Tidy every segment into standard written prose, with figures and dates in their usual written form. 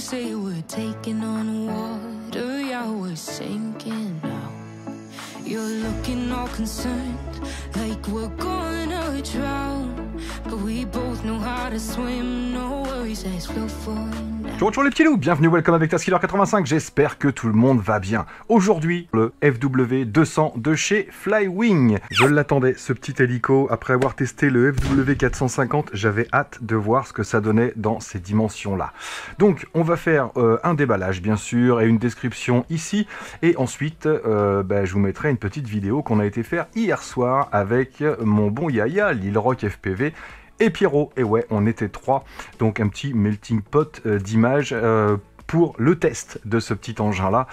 say we're taking on water, yeah, we're sinking now. You're looking all concerned, like we're gonna drown. But we both know how to swim, no worries, let's flow for now. Bonjour les petits loups, bienvenue, welcome avec Taskiller85, j'espère que tout le monde va bien. Aujourd'hui, le FW200 de chez Flywing. Je l'attendais, ce petit hélico, après avoir testé le FW450, j'avais hâte de voir ce que ça donnait dans ces dimensions-là. Donc, on va faire un déballage, bien sûr, et une description ici, et ensuite, je vous mettrai une petite vidéo qu'on a été faire hier soir avec mon bon Yaya, Lil Rock FPV, et Pierrot, et ouais, on était trois, donc un petit melting pot d'images pour le test de ce petit engin-là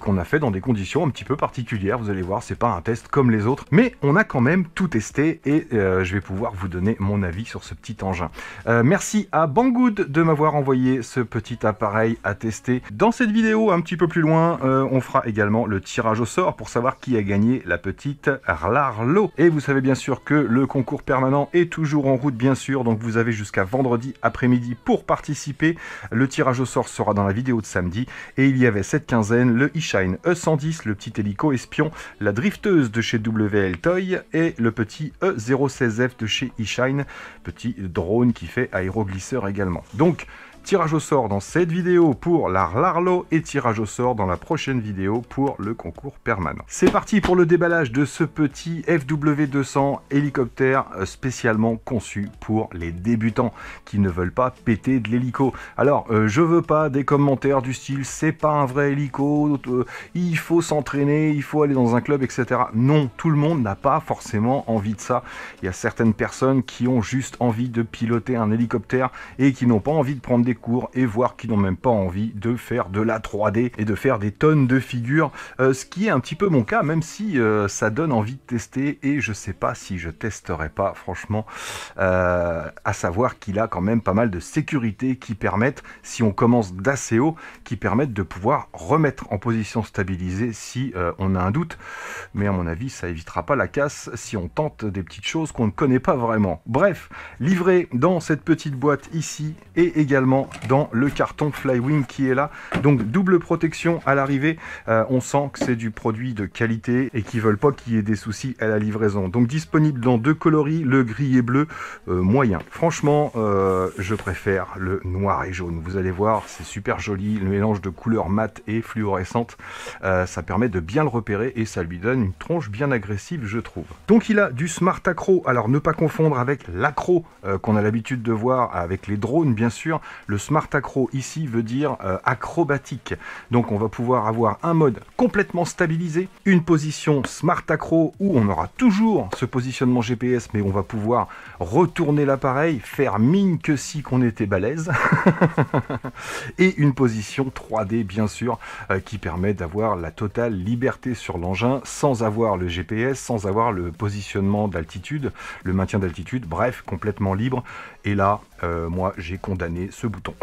qu'on a fait dans des conditions un petit peu particulières. Vous allez voir, c'est pas un test comme les autres, mais on a quand même tout testé et je vais pouvoir vous donner mon avis sur ce petit engin. Merci à Banggood de m'avoir envoyé ce petit appareil à tester. Dans cette vidéo, un petit peu plus loin, on fera également le tirage au sort pour savoir qui a gagné la petite Larlo. Et vous savez bien sûr que le concours permanent est toujours en route, bien sûr, donc vous avez jusqu'à vendredi après-midi pour participer. Le tirage au sort sera dans la vidéo de samedi, et il y avait cette quinzaine le eShine E110, le petit hélico espion, la drifteuse de chez WL Toy et le petit E016F de chez eShine, petit drone qui fait aéroglisseur également. Donc tirage au sort dans cette vidéo pour la Larlo et tirage au sort dans la prochaine vidéo pour le concours permanent. C'est parti pour le déballage de ce petit FW200 hélicoptère spécialement conçu pour les débutants qui ne veulent pas péter de l'hélico. Alors, je veux pas des commentaires du style c'est pas un vrai hélico, il faut s'entraîner, il faut aller dans un club, etc. Non, tout le monde n'a pas forcément envie de ça. Il y a certaines personnes qui ont juste envie de piloter un hélicoptère et qui n'ont pas envie de prendre des cours et voire qui n'ont même pas envie de faire de la 3D et de faire des tonnes de figures, ce qui est un petit peu mon cas, même si ça donne envie de tester et je sais pas si je testerai pas, franchement, à savoir qu'il a quand même pas mal de sécurité qui permettent, si on commence d'assez haut, qui permettent de pouvoir remettre en position stabilisée si on a un doute, mais à mon avis ça évitera pas la casse si on tente des petites choses qu'on ne connaît pas vraiment. Bref, livré dans cette petite boîte ici et également dans le carton Flywing qui est là, donc double protection à l'arrivée. On sent que c'est du produit de qualité et qu'ils veulent pas qu'il y ait des soucis à la livraison. Donc disponible dans deux coloris, le gris et bleu moyen. Franchement, je préfère le noir et jaune. Vous allez voir, c'est super joli, le mélange de couleurs mat et fluorescentes, ça permet de bien le repérer et ça lui donne une tronche bien agressive, je trouve. Donc il a du Smart Acro, alors ne pas confondre avec l'acro qu'on a l'habitude de voir avec les drones, bien sûr. Le Smart Acro ici veut dire acrobatique. Donc on va pouvoir avoir un mode complètement stabilisé, une position Smart Acro où on aura toujours ce positionnement GPS, mais on va pouvoir retourner l'appareil, faire mine que si qu'on était balèze. Et une position 3D bien sûr, qui permet d'avoir la totale liberté sur l'engin sans avoir le GPS, sans avoir le positionnement d'altitude, le maintien d'altitude, bref, complètement libre. Et là, moi j'ai condamné ce bouton.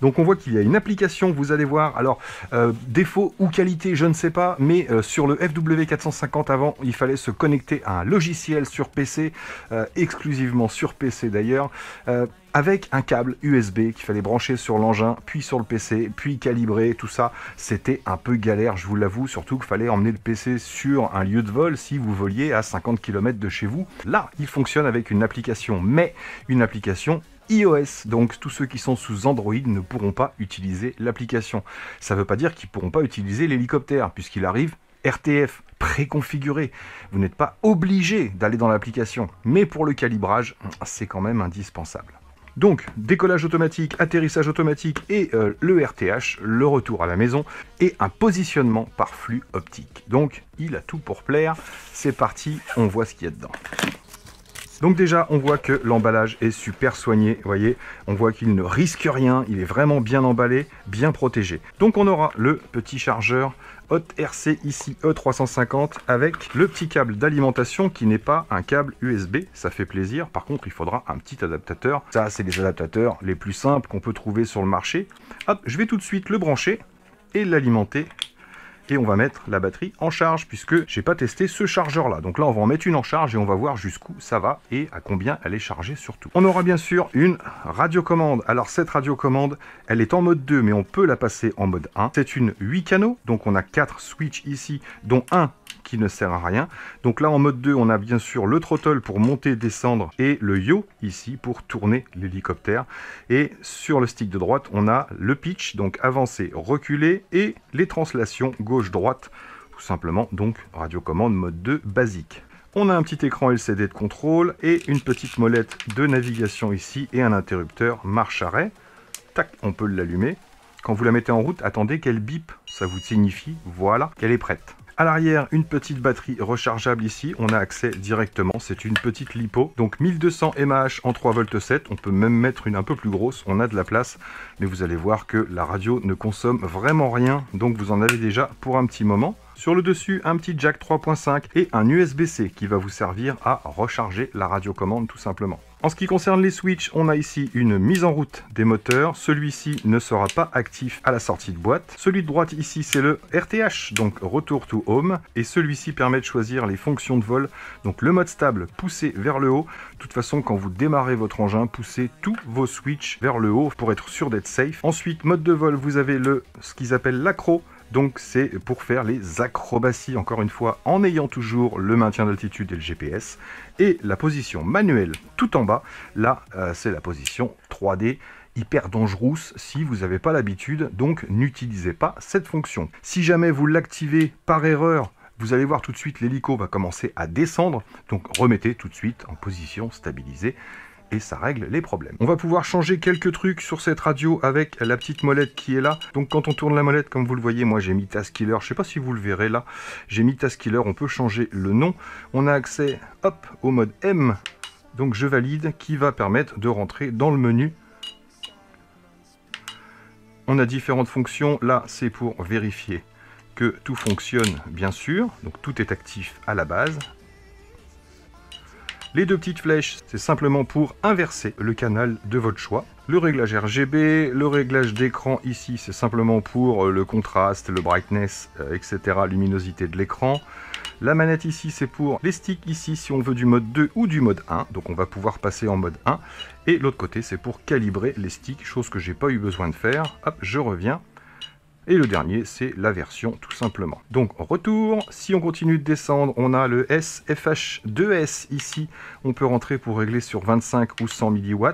Donc on voit qu'il y a une application, vous allez voir, alors défaut ou qualité je ne sais pas, mais sur le FW450 avant il fallait se connecter à un logiciel sur PC, exclusivement sur PC d'ailleurs, avec un câble USB qu'il fallait brancher sur l'engin, puis sur le PC, puis calibrer, tout ça, c'était un peu galère, je vous l'avoue, surtout qu'il fallait emmener le PC sur un lieu de vol si vous voliez à 50 km de chez vous. Là, il fonctionne avec une application, mais une application iOS, donc tous ceux qui sont sous Android ne pourront pas utiliser l'application. Ça ne veut pas dire qu'ils ne pourront pas utiliser l'hélicoptère, puisqu'il arrive RTF préconfiguré. Vous n'êtes pas obligé d'aller dans l'application, mais pour le calibrage, c'est quand même indispensable. Donc, décollage automatique, atterrissage automatique et le RTH, le retour à la maison, et un positionnement par flux optique. Donc, il a tout pour plaire. C'est parti, on voit ce qu'il y a dedans. Donc déjà, on voit que l'emballage est super soigné, vous voyez, on voit qu'il ne risque rien, il est vraiment bien emballé, bien protégé. Donc on aura le petit chargeur Hot RC ici E350 avec le petit câble d'alimentation qui n'est pas un câble USB, ça fait plaisir. Par contre, il faudra un petit adaptateur. Ça, c'est les adaptateurs les plus simples qu'on peut trouver sur le marché. Hop, je vais tout de suite le brancher et l'alimenter et on va mettre la batterie en charge puisque j'ai pas testé ce chargeur là. Donc là on va en mettre une en charge et on va voir jusqu'où ça va et à combien elle est chargée surtout. On aura bien sûr une radiocommande. Alors cette radiocommande elle est en mode 2 mais on peut la passer en mode 1. C'est une 8 canaux, donc on a 4 switches ici dont un qui ne sert à rien. Donc là en mode 2 on a bien sûr le throttle pour monter, descendre et le yaw ici pour tourner l'hélicoptère. Et sur le stick de droite on a le pitch, donc avancer, reculer et les translations gauche-droite tout simplement, donc radiocommande mode 2 basique. On a un petit écran LCD de contrôle et une petite molette de navigation ici et un interrupteur marche-arrêt. Tac, on peut l'allumer. Quand vous la mettez en route, attendez qu'elle bip, ça vous signifie, voilà, qu'elle est prête. À l'arrière, une petite batterie rechargeable ici, on a accès directement, c'est une petite LiPo, donc 1200 mAh en 3,7 V, on peut même mettre une un peu plus grosse, on a de la place, mais vous allez voir que la radio ne consomme vraiment rien, donc vous en avez déjà pour un petit moment. Sur le dessus, un petit jack 3.5 et un USB-C qui va vous servir à recharger la radiocommande tout simplement. En ce qui concerne les switches, on a ici une mise en route des moteurs. Celui-ci ne sera pas actif à la sortie de boîte. Celui de droite ici, c'est le RTH, donc Retour to Home. Et celui-ci permet de choisir les fonctions de vol. Donc le mode stable, poussé vers le haut. De toute façon, quand vous démarrez votre engin, poussez tous vos switches vers le haut pour être sûr d'être safe. Ensuite, mode de vol, vous avez ce qu'ils appellent l'accro. Donc c'est pour faire les acrobaties, encore une fois, en ayant toujours le maintien d'altitude et le GPS. Et la position manuelle tout en bas, là c'est la position 3D, hyper dangereuse si vous n'avez pas l'habitude, donc n'utilisez pas cette fonction. Si jamais vous l'activez par erreur, vous allez voir tout de suite l'hélico va commencer à descendre, donc remettez tout de suite en position stabilisée. Et ça règle les problèmes. On va pouvoir changer quelques trucs sur cette radio avec la petite molette qui est là. Donc quand on tourne la molette, comme vous le voyez, moi j'ai mis Taskiller, je sais pas si vous le verrez là, j'ai mis Taskiller, on peut changer le nom. On a accès, hop, au mode M, donc je valide, qui va permettre de rentrer dans le menu. On a différentes fonctions, là c'est pour vérifier que tout fonctionne bien sûr, donc tout est actif à la base. Les deux petites flèches, c'est simplement pour inverser le canal de votre choix. Le réglage RGB, le réglage d'écran ici, c'est simplement pour le contraste, le brightness, etc., luminosité de l'écran. La manette ici, c'est pour les sticks ici, si on veut du mode 2 ou du mode 1. Donc on va pouvoir passer en mode 1. Et l'autre côté, c'est pour calibrer les sticks, chose que j'ai pas eu besoin de faire. Hop, je reviens. Et le dernier, c'est la version tout simplement. Donc retour, si on continue de descendre, on a le SFH2S ici. On peut rentrer pour régler sur 25 ou 100 mW.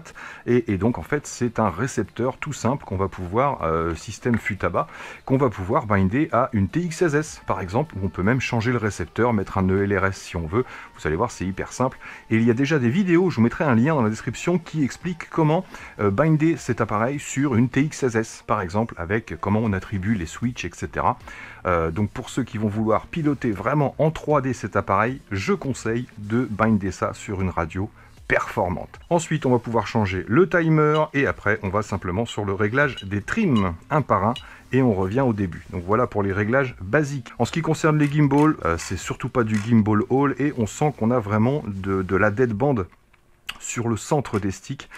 Et donc en fait, c'est un récepteur tout simple qu'on va pouvoir, système Futaba, qu'on va pouvoir binder à une TX16S par exemple, où on peut même changer le récepteur, mettre un ELRS si on veut. Vous allez voir, c'est hyper simple. Et il y a déjà des vidéos, je vous mettrai un lien dans la description qui explique comment binder cet appareil sur une TX16S par exemple, avec comment on attribue les switches, etc. Donc pour ceux qui vont vouloir piloter vraiment en 3D cet appareil, je conseille de binder ça sur une radio performante. Ensuite, on va pouvoir changer le timer et après, on va simplement sur le réglage des trims un par un et on revient au début. Donc voilà pour les réglages basiques. En ce qui concerne les gimbals, c'est surtout pas du gimbal haul et on sent qu'on a vraiment de la deadband sur le centre des sticks.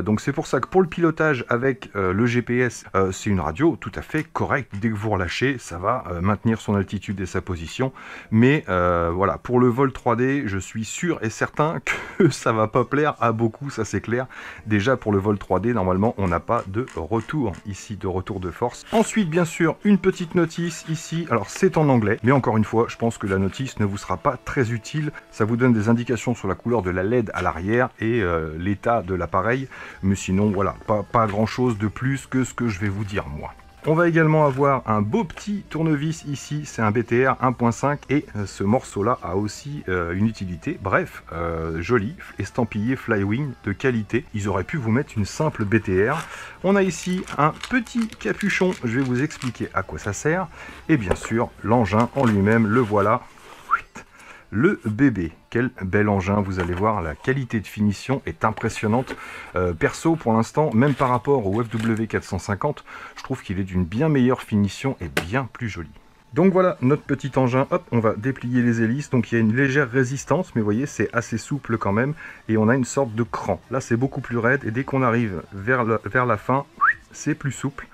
Donc c'est pour ça que pour le pilotage avec le GPS, c'est une radio tout à fait correcte. Dès que vous relâchez, ça va maintenir son altitude et sa position. Mais voilà, pour le vol 3D, je suis sûr et certain que ça va pas plaire à beaucoup, ça c'est clair. Déjà pour le vol 3D, normalement, on n'a pas de retour ici, de retour de force. Ensuite, bien sûr, une petite notice ici. Alors c'est en anglais, mais encore une fois, je pense que la notice ne vous sera pas très utile. Ça vous donne des indications sur la couleur de la LED à l'arrière et l'état de l'appareil, mais sinon voilà, pas grand chose de plus que ce que je vais vous dire moi. On va également avoir un beau petit tournevis ici, c'est un BTR 1.5 et ce morceau là a aussi une utilité, bref, joli, estampillé Flywing de qualité. Ils auraient pu vous mettre une simple BTR. On a ici un petit capuchon, je vais vous expliquer à quoi ça sert, et bien sûr l'engin en lui-même, le voilà. Le bébé, quel bel engin, vous allez voir, la qualité de finition est impressionnante. Perso, pour l'instant, même par rapport au FW450, je trouve qu'il est d'une bien meilleure finition et bien plus joli. Donc voilà notre petit engin, hop, on va déplier les hélices, donc il y a une légère résistance, mais vous voyez, c'est assez souple quand même, et on a une sorte de cran. Là, c'est beaucoup plus raide, et dès qu'on arrive vers la fin, c'est plus souple.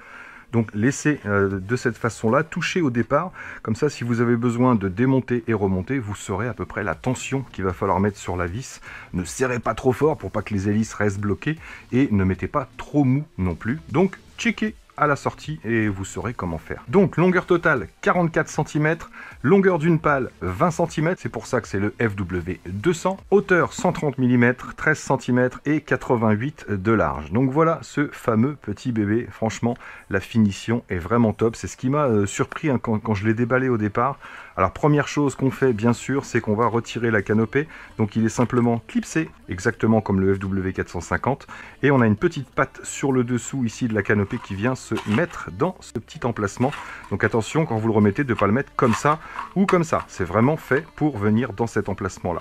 Donc laissez de cette façon-là, touchez au départ, comme ça si vous avez besoin de démonter et remonter, vous saurez à peu près la tension qu'il va falloir mettre sur la vis. Ne serrez pas trop fort pour pas que les hélices restent bloquées et ne mettez pas trop mou non plus. Donc checkez à la sortie et vous saurez comment faire. Donc longueur totale 44 cm, longueur d'une pale 20 cm, c'est pour ça que c'est le FW200, hauteur 130 mm, 13 cm et 88 de large. Donc voilà ce fameux petit bébé, franchement la finition est vraiment top, c'est ce qui m'a surpris hein, quand je l'ai déballé au départ. Alors première chose qu'on fait bien sûr, c'est qu'on va retirer la canopée, donc il est simplement clipsé, exactement comme le FW450, et on a une petite patte sur le dessous ici de la canopée qui vient se mettre dans ce petit emplacement. Donc attention quand vous le remettez de ne pas le mettre comme ça ou comme ça, c'est vraiment fait pour venir dans cet emplacement là.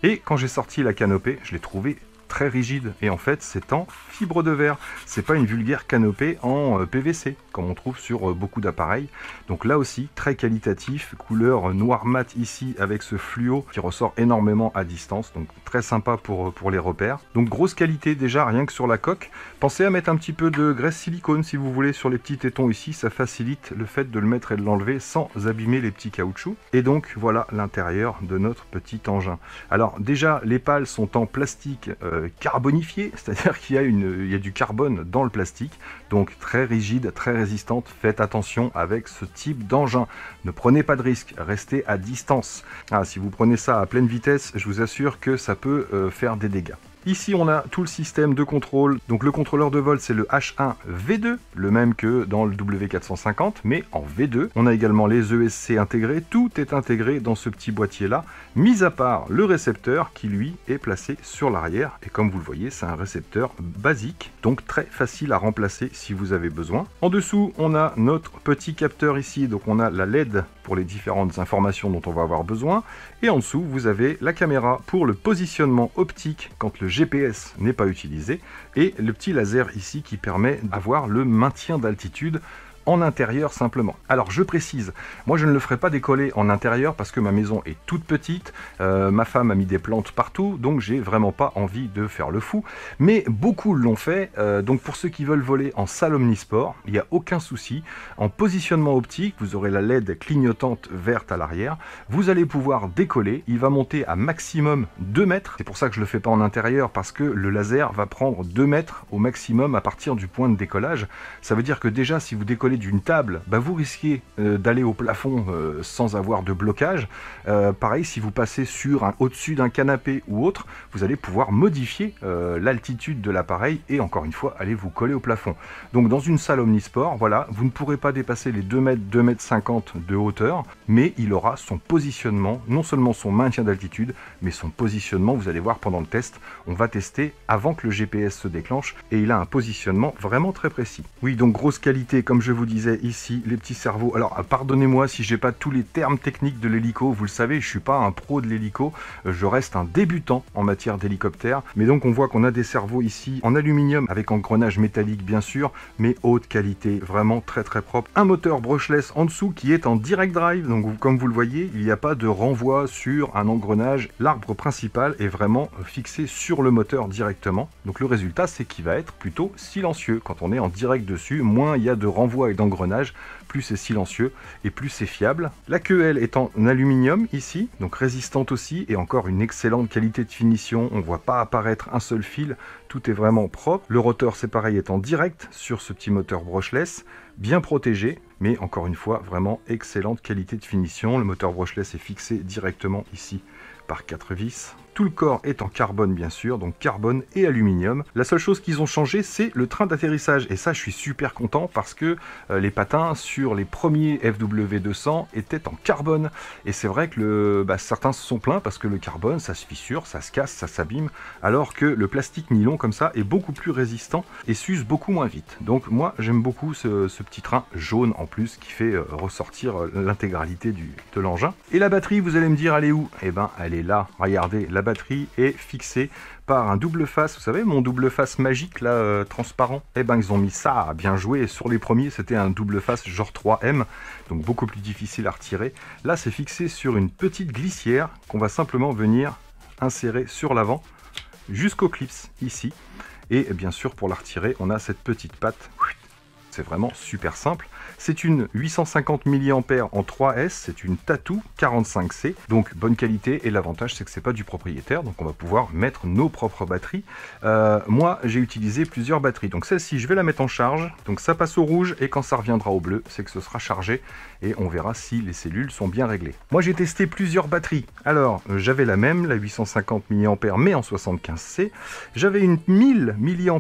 Et quand j'ai sorti la canopée, je l'ai trouvé très rigide et en fait c'est en fibre de verre, c'est pas une vulgaire canopée en PVC comme on trouve sur beaucoup d'appareils. Donc là aussi très qualitatif, couleur noir mat ici avec ce fluo qui ressort énormément à distance, donc très sympa pour les repères. Donc grosse qualité déjà rien que sur la coque. Pensez à mettre un petit peu de graisse silicone si vous voulez sur les petits tétons ici, ça facilite le fait de le mettre et de l'enlever sans abîmer les petits caoutchoucs. Et donc voilà l'intérieur de notre petit engin. Alors déjà les pales sont en plastique carbonifié, c'est-à-dire qu'il y a du carbone dans le plastique, donc très rigide, très résistante. Faites attention avec ce type d'engin, ne prenez pas de risque, restez à distance. Si vous prenez ça à pleine vitesse, je vous assure que ça peut faire des dégâts. Ici, on a tout le système de contrôle. Donc le contrôleur de vol, c'est le H1 V2, le même que dans le W450, mais en V2. On a également les ESC intégrés. Tout est intégré dans ce petit boîtier-là, mis à part le récepteur qui, lui, est placé sur l'arrière. Et comme vous le voyez, c'est un récepteur basique, donc très facile à remplacer si vous avez besoin. En dessous, on a notre petit capteur ici. Donc on a la LED pour les différentes informations dont on va avoir besoin. Et en dessous, vous avez la caméra pour le positionnement optique quand le GPS n'est pas utilisé, et le petit laser ici qui permet d'avoir le maintien d'altitude en intérieur simplement. Alors je précise, moi je ne le ferai pas décoller en intérieur parce que ma maison est toute petite, ma femme a mis des plantes partout, donc j'ai vraiment pas envie de faire le fou, mais beaucoup l'ont fait, donc pour ceux qui veulent voler en salle omnisport, il n'y a aucun souci. En positionnement optique, vous aurez la LED clignotante verte à l'arrière, vous allez pouvoir décoller, il va monter à maximum 2 mètres, c'est pour ça que je le fais pas en intérieur, parce que le laser va prendre 2 mètres au maximum à partir du point de décollage. Ça veut dire que déjà si vous décollez d'une table, vous risquez d'aller au plafond sans avoir de blocage. Pareil, si vous passez au-dessus d'un canapé ou autre, vous allez pouvoir modifier l'altitude de l'appareil et encore une fois aller vous coller au plafond. Donc dans une salle omnisport, voilà, vous ne pourrez pas dépasser les 2 mètres, 2 mètres 50 de hauteur, mais il aura son positionnement, non seulement son maintien d'altitude, mais son positionnement, vous allez voir pendant le test, on va tester avant que le GPS se déclenche et il a un positionnement vraiment très précis. Oui, donc grosse qualité, comme je vous disais ici, les petits cerveaux. Alors pardonnez-moi si j'ai pas tous les termes techniques de l'hélico, vous le savez, je suis pas un pro de l'hélico, je reste un débutant en matière d'hélicoptère, mais donc on voit qu'on a des cerveaux ici en aluminium avec engrenage métallique bien sûr, mais haute qualité, vraiment très très propre. Un moteur brushless en dessous qui est en direct drive, donc comme vous le voyez, il n'y a pas de renvoi sur un engrenage, l'arbre principal est vraiment fixé sur le moteur directement, donc le résultat c'est qu'il va être plutôt silencieux. Quand on est en direct dessus, moins il y a de renvoi et d'engrenage, plus c'est silencieux et plus c'est fiable. La queue, elle, est en aluminium ici, donc résistante aussi, et encore une excellente qualité de finition. On ne voit pas apparaître un seul fil, tout est vraiment propre. Le rotor, c'est pareil, est en direct sur ce petit moteur brushless, bien protégé, mais encore une fois, vraiment excellente qualité de finition. Le moteur brushless est fixé directement ici par 4 vis. Tout le corps est en carbone bien sûr, donc carbone et aluminium. La seule chose qu'ils ont changé, c'est le train d'atterrissage. Et ça, je suis super content parce que les patins sur les premiers FW200 étaient en carbone. Et c'est vrai que certains se sont plaints parce que le carbone, ça se fissure, ça se casse, ça s'abîme. Alors que le plastique nylon comme ça est beaucoup plus résistant et s'use beaucoup moins vite. Donc moi, j'aime beaucoup ce petit train jaune en plus qui fait ressortir l'intégralité de l'engin. Et la batterie, vous allez me dire, elle est où? Eh ben, elle est là. Regardez, la batterie est fixée par un double face, vous savez mon double face magique là, transparent, et ben ils ont mis ça, bien joué. Sur les premiers c'était un double face genre 3M, donc beaucoup plus difficile à retirer. Là c'est fixé sur une petite glissière qu'on va simplement venir insérer sur l'avant jusqu'au clips ici, et bien sûr pour la retirer on a cette petite patte C'est vraiment super simple. C'est une 850 mAh en 3S, c'est une Tattoo 45C, donc bonne qualité, et l'avantage c'est que c'est pas du propriétaire, donc on va pouvoir mettre nos propres batteries. Moi j'ai utilisé plusieurs batteries, donc celle-ci je vais la mettre en charge, donc ça passe au rouge, et quand ça reviendra au bleu, c'est que ce sera chargé, et on verra si les cellules sont bien réglées. Moi j'ai testé plusieurs batteries, alors j'avais la même, la 850 mAh mais en 75C, j'avais une 1000 mAh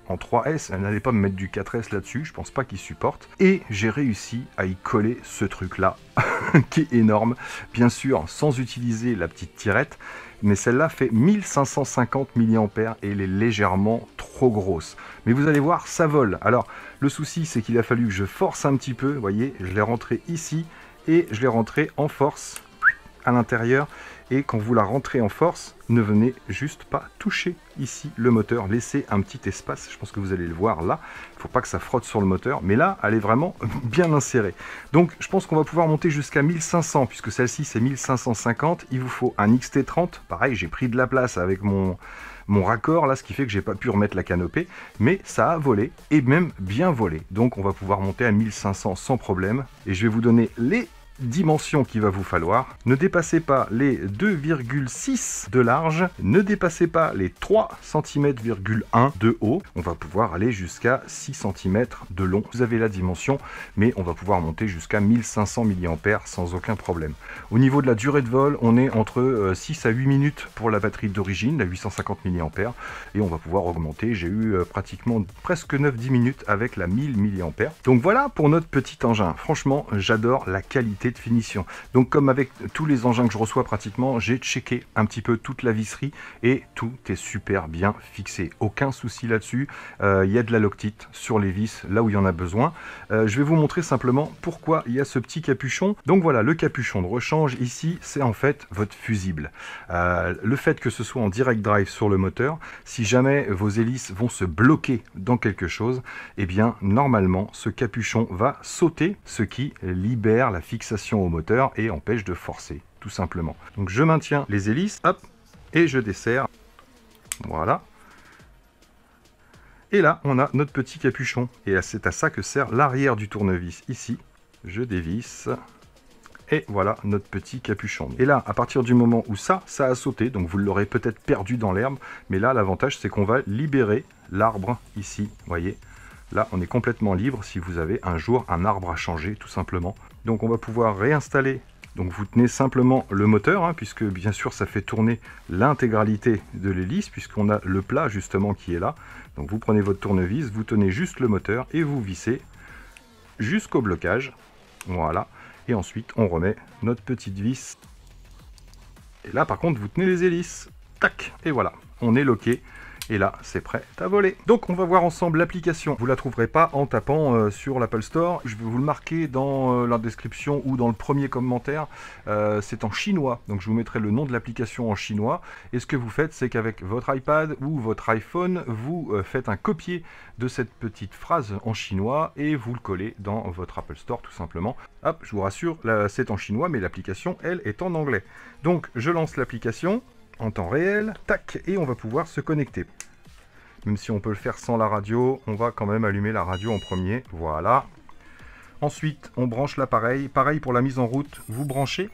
en 3S, elle n'allait pas me mettre du 4S là-dessus, je pense pas qu'il supporte, et j'ai réussi à y coller ce truc là qui est énorme, bien sûr sans utiliser la petite tirette, mais celle-là fait 1550 mAh et elle est légèrement trop grosse, mais vous allez voir ça vole. Alors le souci c'est qu'il a fallu que je force un petit peu, vous voyez, je l'ai rentré ici et je l'ai rentré en force à l'intérieur, et quand vous la rentrez en force, ne venez juste pas toucher ici le moteur, laissez un petit espace, je pense que vous allez le voir là, il ne faut pas que ça frotte sur le moteur, mais là elle est vraiment bien insérée. Donc je pense qu'on va pouvoir monter jusqu'à 1500, puisque celle-ci c'est 1550, il vous faut un XT30, pareil j'ai pris de la place avec mon raccord là, ce qui fait que j'ai pas pu remettre la canopée, mais ça a volé, et même bien volé, donc on va pouvoir monter à 1500 sans problème, et je vais vous donner les dimensions qu'il va vous falloir. Ne dépassez pas les 2,6 de large, ne dépassez pas les 3 cm,1 de haut, on va pouvoir aller jusqu'à 6 cm de long. Vous avez la dimension, mais on va pouvoir monter jusqu'à 1500 mAh sans aucun problème. Au niveau de la durée de vol, on est entre 6 à 8 minutes pour la batterie d'origine, la 850 mAh, et on va pouvoir augmenter. J'ai eu pratiquement presque 9-10 minutes avec la 1000 mAh. Donc voilà pour notre petit engin. Franchement, j'adore la qualité de finition. Donc comme avec tous les engins que je reçois pratiquement, j'ai checké un petit peu toute la visserie et tout est super bien fixé. Aucun souci là-dessus. Il y a de la Loctite sur les vis là où il y en a besoin. Je vais vous montrer simplement pourquoi il y a ce petit capuchon. Donc voilà, le capuchon de rechange ici, c'est en fait votre fusible. Le fait que ce soit en direct drive sur le moteur, si jamais vos hélices vont se bloquer dans quelque chose, eh bien normalement ce capuchon va sauter, ce qui libère la fixation au moteur et empêche de forcer, tout simplement. Donc je maintiens les hélices, hop, et je desserre. Voilà. Et là, on a notre petit capuchon. Et c'est à ça que sert l'arrière du tournevis. Ici, je dévisse. Et voilà notre petit capuchon. Et là, à partir du moment où ça a sauté, donc vous l'aurez peut-être perdu dans l'herbe, mais là, l'avantage, c'est qu'on va libérer l'arbre ici, vous voyez. Là, on est complètement libre si vous avez un jour un arbre à changer, tout simplement. Donc, on va pouvoir réinstaller. Donc, vous tenez simplement le moteur, hein, puisque bien sûr, ça fait tourner l'intégralité de l'hélice, puisqu'on a le plat justement qui est là. Donc, vous prenez votre tournevis, vous tenez juste le moteur et vous vissez jusqu'au blocage. Voilà. Et ensuite, on remet notre petite vis. Et là, par contre, vous tenez les hélices. Tac. Et voilà, on est loqué. Et là, c'est prêt à voler. Donc, on va voir ensemble l'application. Vous la trouverez pas en tapant sur l'Apple Store. Je vais vous le marquer dans la description ou dans le premier commentaire. C'est en chinois. Donc, je vous mettrai le nom de l'application en chinois. Et ce que vous faites, c'est qu'avec votre iPad ou votre iPhone, vous faites un copier de cette petite phrase en chinois et vous le collez dans votre Apple Store, tout simplement. Hop, je vous rassure, c'est en chinois, mais l'application, elle, est en anglais. Donc, je lance l'application en temps réel, tac, et on va pouvoir se connecter. Même si on peut le faire sans la radio, on va quand même allumer la radio en premier, voilà. Ensuite, on branche l'appareil, pareil pour la mise en route, vous branchez,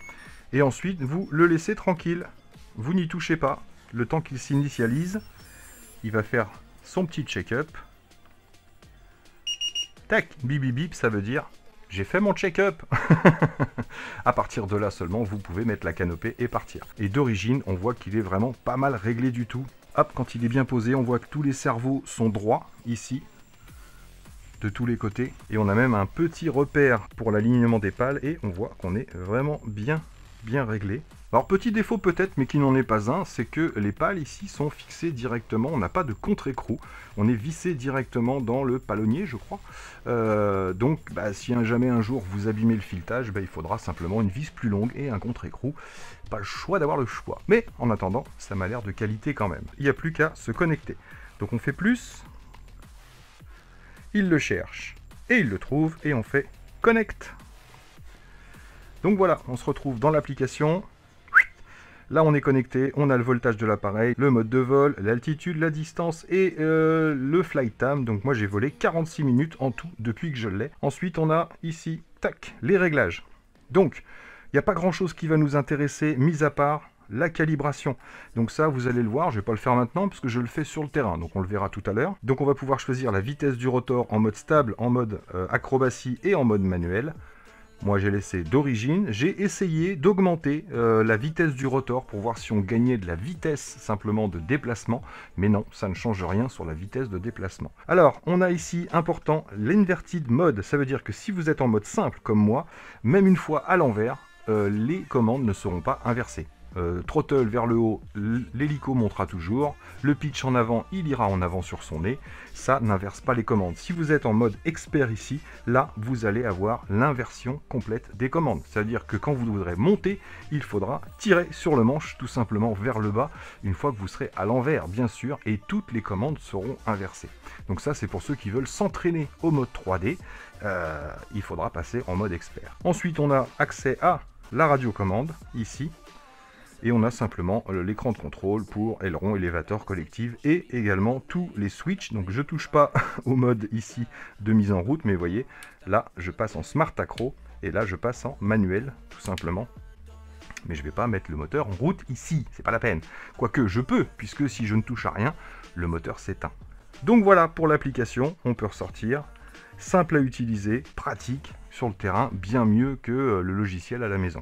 et ensuite, vous le laissez tranquille. Vous n'y touchez pas, le temps qu'il s'initialise, il va faire son petit check-up. Tac, bip bip bip, ça veut dire j'ai fait mon check-up. À partir de là seulement, vous pouvez mettre la canopée et partir. Et d'origine, on voit qu'il est vraiment pas mal réglé du tout. Hop, quand il est bien posé, on voit que tous les cerveaux sont droits, ici, de tous les côtés. Et on a même un petit repère pour l'alignement des pales, et on voit qu'on est vraiment bien réglé. Alors, petit défaut peut-être, mais qui n'en est pas un, c'est que les pales ici sont fixées directement, on n'a pas de contre-écrou, on est vissé directement dans le palonnier, je crois. Donc, si jamais un jour vous abîmez le filetage, il faudra simplement une vis plus longue et un contre-écrou. Pas le choix d'avoir le choix. Mais en attendant, ça m'a l'air de qualité quand même. Il n'y a plus qu'à se connecter. Donc on fait plus, il le cherche, et il le trouve, et on fait connect. Donc voilà, on se retrouve dans l'application. Là on est connecté, on a le voltage de l'appareil, le mode de vol, l'altitude, la distance et le flight time. Donc moi j'ai volé 46 minutes en tout depuis que je l'ai. Ensuite on a ici, tac, les réglages. Donc il n'y a pas grand chose qui va nous intéresser, mis à part la calibration. Donc ça, vous allez le voir, je ne vais pas le faire maintenant parce que je le fais sur le terrain, donc on le verra tout à l'heure. Donc on va pouvoir choisir la vitesse du rotor en mode stable, en mode acrobatie et en mode manuel. Moi j'ai laissé d'origine, j'ai essayé d'augmenter la vitesse du rotor pour voir si on gagnait de la vitesse simplement de déplacement, mais non, ça ne change rien sur la vitesse de déplacement. Alors, on a ici, important, l'inverted mode, ça veut dire que si vous êtes en mode simple comme moi, même une fois à l'envers, les commandes ne seront pas inversées. Throttle vers le haut, l'hélico montera toujours, le pitch en avant, il ira en avant sur son nez, ça n'inverse pas les commandes. Si vous êtes en mode expert ici, là vous allez avoir l'inversion complète des commandes, c'est à dire que quand vous voudrez monter, il faudra tirer sur le manche tout simplement vers le bas, une fois que vous serez à l'envers bien sûr, et toutes les commandes seront inversées. Donc ça c'est pour ceux qui veulent s'entraîner au mode 3D, il faudra passer en mode expert. Ensuite on a accès à la radiocommande ici, et on a simplement l'écran de contrôle pour aileron, élévateur, collective et également tous les switches. Donc je touche pas au mode ici de mise en route, mais vous voyez, là je passe en Smart Acro et là je passe en manuel tout simplement. Mais je vais pas mettre le moteur en route ici, c'est pas la peine. Quoique je peux, puisque si je ne touche à rien, le moteur s'éteint. Donc voilà pour l'application, on peut ressortir. Simple à utiliser, pratique sur le terrain, bien mieux que le logiciel à la maison.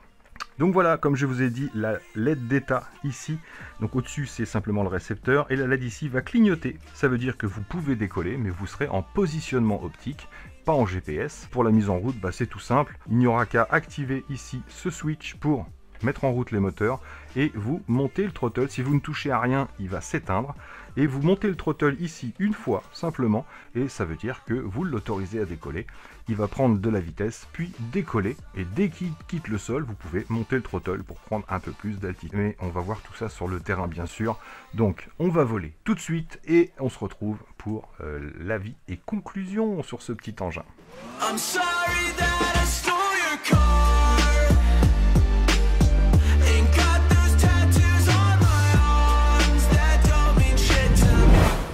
Donc voilà, comme je vous ai dit, la LED d'état ici, donc au-dessus c'est simplement le récepteur, et la LED ici va clignoter. Ça veut dire que vous pouvez décoller, mais vous serez en positionnement optique, pas en GPS. Pour la mise en route, c'est tout simple. Il n'y aura qu'à activer ici ce switch pour mettre en route les moteurs, et vous montez le throttle. Si vous ne touchez à rien, il va s'éteindre, et vous montez le throttle ici une fois simplement, et ça veut dire que vous l'autorisez à décoller. Il va prendre de la vitesse, puis décoller, et dès qu'il quitte le sol, vous pouvez monter le throttle pour prendre un peu plus d'altitude. Mais on va voir tout ça sur le terrain bien sûr. Donc on va voler tout de suite, et on se retrouve pour l'avis et conclusion sur ce petit engin. I'm sorry that I stole your car.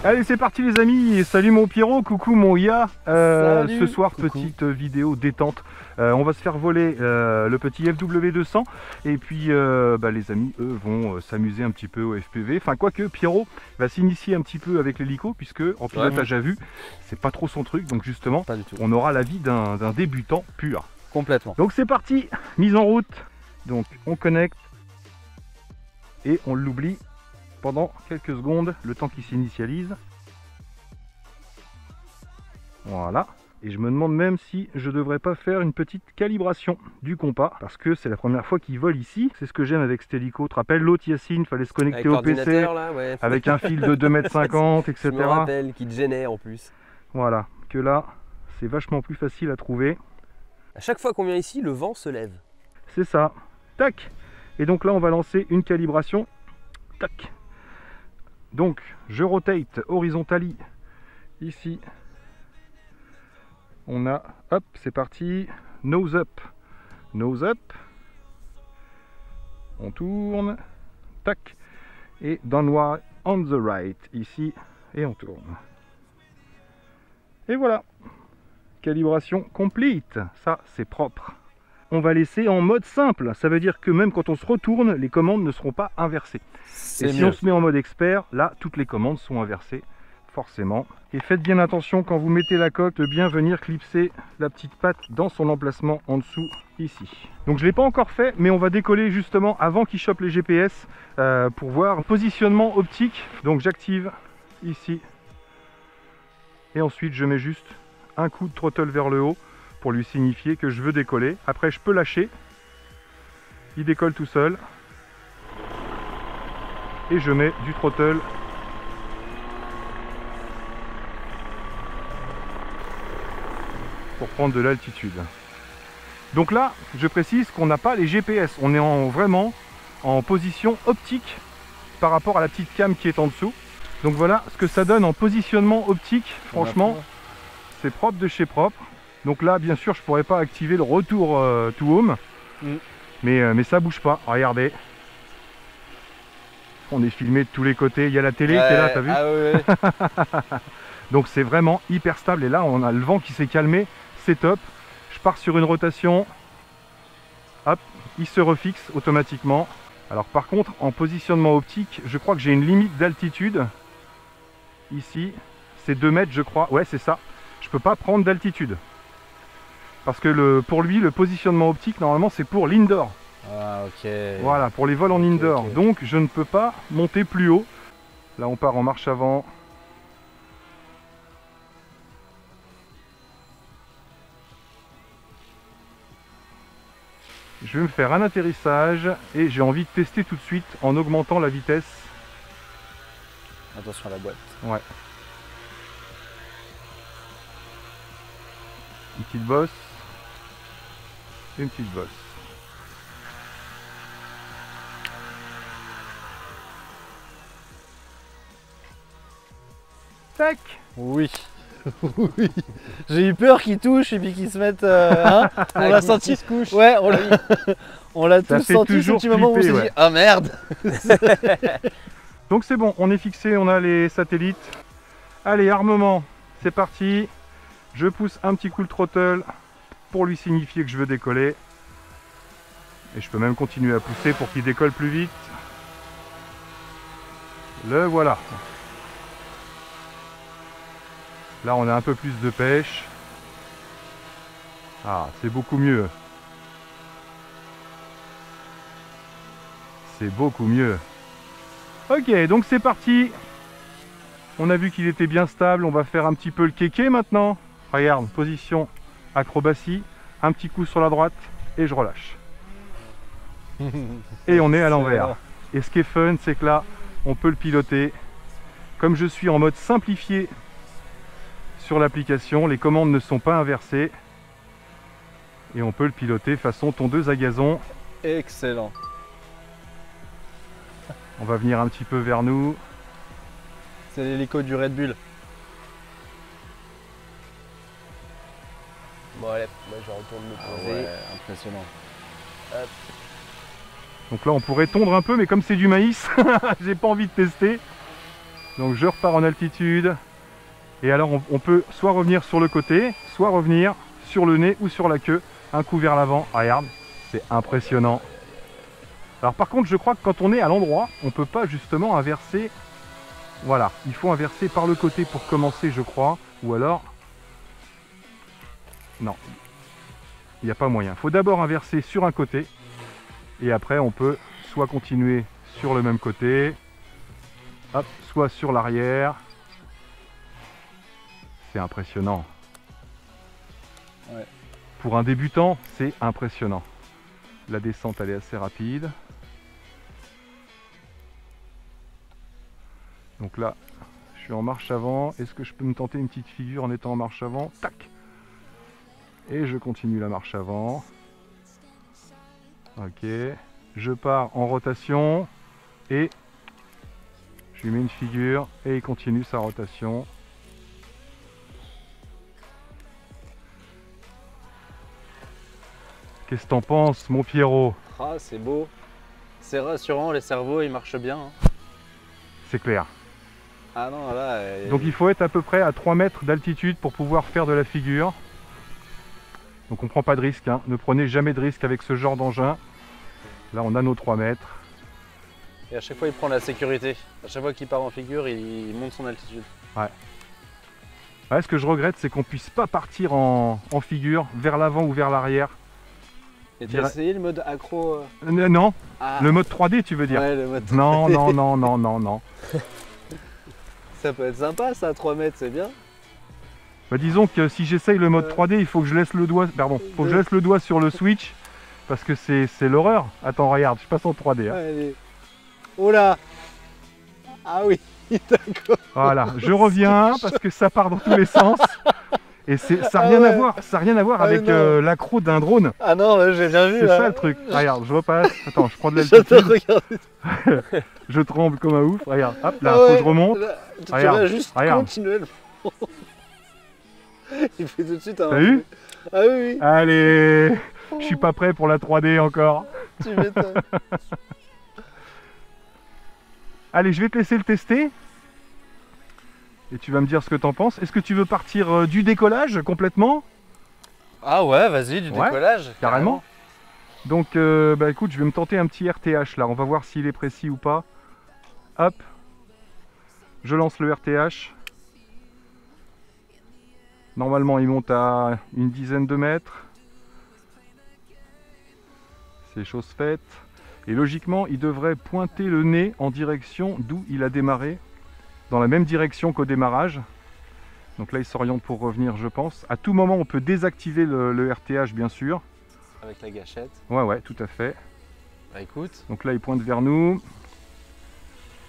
Allez, c'est parti les amis, salut mon Pierrot, coucou mon Ya. Ce soir, coucou. Petite vidéo détente. On va se faire voler le petit FW200 et puis les amis, eux, vont s'amuser un petit peu au FPV. Enfin, quoique Pierrot va s'initier un petit peu avec l'hélico, puisque en pilotage à vue, c'est pas trop son truc. Donc justement, on aura l'avis d'un débutant pur. Complètement. Donc c'est parti, mise en route. Donc on connecte et on l'oublie pendant quelques secondes, le temps qu'il s'initialise. Voilà. Et je me demande même si je devrais pas faire une petite calibration du compas, parce que c'est la première fois qu'il vole ici. C'est ce que j'aime avec cet hélico. Tu te rappelles l'autre Yacine, il fallait se connecter au PC, là, ouais. Avec un fil de 2,50 m, etc. Je me rappelle, qui te gênait en plus. Voilà, que là, c'est vachement plus facile à trouver. À chaque fois qu'on vient ici, le vent se lève. C'est ça. Tac. Et donc là, on va lancer une calibration. Tac. Donc, je rotate horizontally ici. On a, hop, c'est parti, nose up, on tourne, tac, et downward on the right, ici, et on tourne. Et voilà, calibration complete, ça c'est propre. On va laisser en mode simple, ça veut dire que même quand on se retourne, les commandes ne seront pas inversées. Et si on se met en mode expert, là, toutes les commandes sont inversées. Forcément. Et faites bien attention quand vous mettez la coque de bien venir clipser la petite patte dans son emplacement en dessous ici. Donc je ne l'ai pas encore fait, mais on va décoller justement avant qu'il chope les GPS pour voir positionnement optique. Donc j'active ici et ensuite je mets juste un coup de throttle vers le haut pour lui signifier que je veux décoller. Après je peux lâcher, il décolle tout seul et je mets du throttle pour prendre de l'altitude. Donc là, je précise qu'on n'a pas les GPS, on est vraiment en position optique par rapport à la petite cam qui est en dessous. Donc voilà ce que ça donne en positionnement optique. Franchement, c'est propre de chez propre. Donc là, bien sûr, je pourrais pas activer le retour to home, mais ça bouge pas. Regardez, On est filmé de tous les côtés. Il y a la télé, t'es là, t'as vu? Ah ouais. Donc c'est vraiment hyper stable. Et là, on a le vent qui s'est calmé. C'est top. Je pars sur une rotation. Hop, il se refixe automatiquement. Alors par contre, en positionnement optique, je crois que j'ai une limite d'altitude. Ici, c'est 2 mètres, je crois. Ouais, c'est ça. Je peux pas prendre d'altitude. Parce que pour lui, le positionnement optique, normalement, c'est pour l'indoor. Ah ok. Voilà, pour les vols en indoor. ok. Donc, je ne peux pas monter plus haut. Là, on part en marche avant. Je vais me faire un atterrissage et j'ai envie de tester tout de suite en augmentant la vitesse. Attention à la boîte. Ouais. Une petite bosse. Une petite bosse. Tac. Oui. Oui. J'ai eu peur qu'il touche et puis qu'il se mette. Hein, on l'a senti. Couche. Ouais, on l'a Ça tous fait senti ce toujours petit moment où on s'est flipper, dit ouais. ah merde. Donc c'est bon, on est fixé, on a les satellites. Allez, armement, c'est parti. Je pousse un petit coup le throttle pour lui signifier que je veux décoller. Et je peux même continuer à pousser pour qu'il décolle plus vite. Le voilà. Là, on a un peu plus de pêche. Ah, c'est beaucoup mieux. C'est beaucoup mieux. Ok, donc c'est parti. On a vu qu'il était bien stable. On va faire un petit peu le kéké maintenant. Regarde, position acrobatie. Un petit coup sur la droite et je relâche. Et on est à l'envers. Et ce qui est fun, c'est que là, on peut le piloter. Comme je suis en mode simplifié sur l'application, les commandes ne sont pas inversées. Et on peut le piloter façon tondeuse à gazon. Excellent. On va venir un petit peu vers nous. C'est l'hélico du Red Bull. Bon allez, moi je retourne me poser. Ouais, impressionnant. Hop. Donc là, on pourrait tondre un peu, mais comme c'est du maïs, j'ai pas envie de tester. Donc je repars en altitude. Et alors, on peut soit revenir sur le côté, soit revenir sur le nez ou sur la queue. Un coup vers l'avant. Regarde, c'est impressionnant. Alors par contre, je crois que quand on est à l'endroit, on peut pas justement inverser. Voilà, il faut inverser par le côté pour commencer, je crois. Ou alors... Non, il n'y a pas moyen. Il faut d'abord inverser sur un côté. Et après, on peut soit continuer sur le même côté, hop, soit sur l'arrière. C'est impressionnant. Ouais. Pour un débutant, c'est impressionnant. La descente, elle est assez rapide. Donc là, je suis en marche avant. Est-ce que je peux me tenter une petite figure en étant en marche avant? Tac! Et je continue la marche avant. Ok. Je pars en rotation. Et je lui mets une figure. Et il continue sa rotation. Qu'est-ce que t'en penses, mon Pierrot? Ah, c'est beau. C'est rassurant, les cerveaux ils marchent bien. Hein. C'est clair. Ah non, là. Donc il faut être à peu près à 3 mètres d'altitude pour pouvoir faire de la figure. Donc on prend pas de risque, hein. Ne prenez jamais de risque avec ce genre d'engin. Là on a nos 3 mètres. Et à chaque fois il prend la sécurité. À chaque fois qu'il part en figure, il monte son altitude. Ouais, ce que je regrette, c'est qu'on puisse pas partir en figure vers l'avant ou vers l'arrière. Et tu as essayé le mode accro Non, Ah, le mode 3D tu veux dire? ouais, le mode. Non, non, non, non, non, non. Ça peut être sympa ça, 3 mètres, c'est bien. Bah, disons que si j'essaye le mode 3D, il faut que je laisse le doigt, pardon, faut que je laisse le doigt sur le switch parce que c'est l'horreur. Attends, regarde, je passe en 3D. Hein. Allez. Oh là. Ah oui, d'accord. Voilà, je reviens parce que ça part dans tous les sens et ça n'a Ah rien à ouais. voir, ça a rien à voir Ah avec non. l'accro d'un drone. Ah non, j'ai bien vu C'est là. ça le truc. Regarde, je repasse. Attends, je prends de J'adore l'altitude. regarder. Je tremble comme un ouf. Regarde, hop là, Ah faut ouais, que je remonte. là, tu Regarde, vas juste regarde. continuellement. Il fait tout de suite un. T'as vu? Ah oui, oui, Allez, je suis pas prêt pour la 3D encore. tu m'étonnes. Allez, je vais te laisser le tester. Et tu vas me dire ce que t'en penses. Est-ce que tu veux partir du décollage complètement? Ah ouais, vas-y, du Ouais, décollage. Carrément. Donc, bah écoute, je vais me tenter un petit RTH là. On va voir s'il est précis ou pas. Hop. Je lance le RTH. Normalement, il monte à une dizaine de mètres. C'est chose faite. Et logiquement, il devrait pointer le nez en direction d'où il a démarré. Dans la même direction qu'au démarrage. Donc là, il s'oriente pour revenir, je pense. À tout moment, on peut désactiver le RTH, bien sûr. Avec la gâchette. Ouais, tout à fait. Bah écoute. Donc là, il pointe vers nous.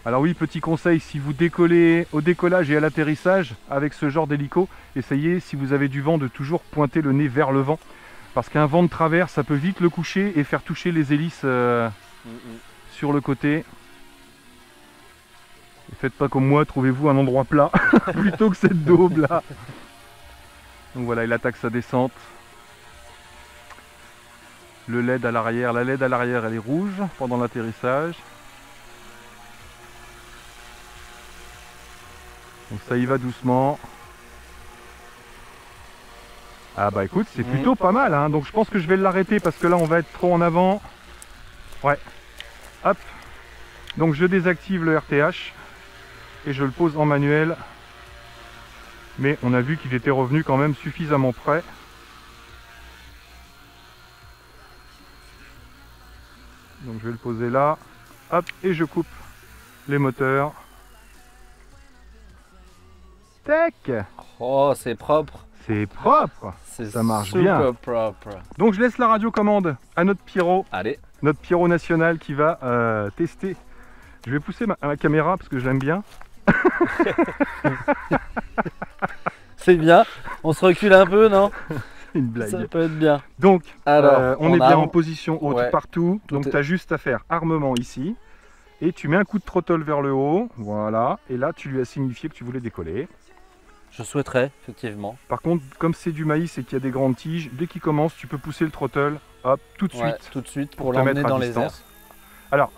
Alors oui, petit conseil, si vous décollez au décollage et à l'atterrissage avec ce genre d'hélico, essayez, si vous avez du vent, de toujours pointer le nez vers le vent. Parce qu'un vent de travers, ça peut vite le coucher et faire toucher les hélices sur le côté. Et faites pas comme moi, trouvez-vous un endroit plat plutôt que cette daube là. Donc voilà, il attaque sa descente. Le LED à l'arrière, la LED à l'arrière, elle est rouge pendant l'atterrissage. Donc ça y va doucement. Ah bah écoute, c'est plutôt pas mal, hein. Donc je pense que je vais l'arrêter parce que là on va être trop en avant. Ouais. Hop. Donc je désactive le RTH et je le pose en manuel. Mais on a vu qu'il était revenu quand même suffisamment près. Donc je vais le poser là. Hop, et je coupe les moteurs. Tac! Oh, c'est propre. C'est propre! Ça marche bien. Super propre. Donc je laisse la radiocommande à notre Pierrot. Allez. Notre Pierrot national qui va tester. Je vais pousser ma caméra parce que je l'aime bien. C'est bien. On se recule un peu, non? C'est une blague. Ça peut être bien. Donc, Alors, on est bien en position haute ouais, partout. Donc, tu as juste à faire armement ici. Et tu mets un coup de throttle vers le haut. Voilà. Et là, tu lui as signifié que tu voulais décoller. Je souhaiterais, effectivement. Par contre, comme c'est du maïs et qu'il y a des grandes tiges, dès qu'il commence, tu peux pousser le throttle. Hop, tout de suite. Ouais, tout de suite pour te mettre l'emmener à dans les distance. airs. Alors,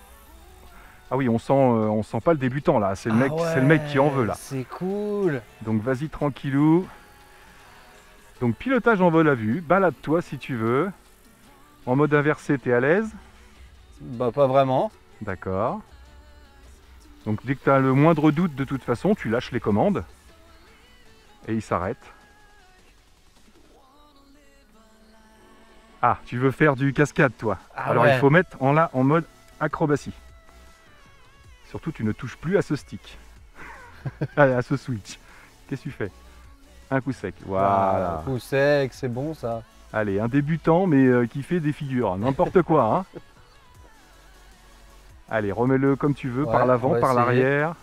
ah oui, on sent pas le débutant là. C'est le mec, c'est le mec qui en veut là. C'est cool. Donc vas-y tranquillou. Donc pilotage en vol à vue, balade-toi si tu veux. En mode inversé, t'es à l'aise? Bah pas vraiment. D'accord. Donc dès que tu as le moindre doute, de toute façon, tu lâches les commandes. Et il s'arrête. Ah, tu veux faire du cascade toi. Ah Alors ouais. il faut mettre en mode acrobatie. Surtout tu ne touches plus à ce stick. À ce switch. Qu'est-ce que tu fais? Un coup sec. Voilà. Un coup sec, c'est bon ça. Allez, un débutant mais qui fait des figures. N'importe quoi. Hein. Allez, remets-le comme tu veux, Ouais, par on l'avant, va par essayer. l'arrière.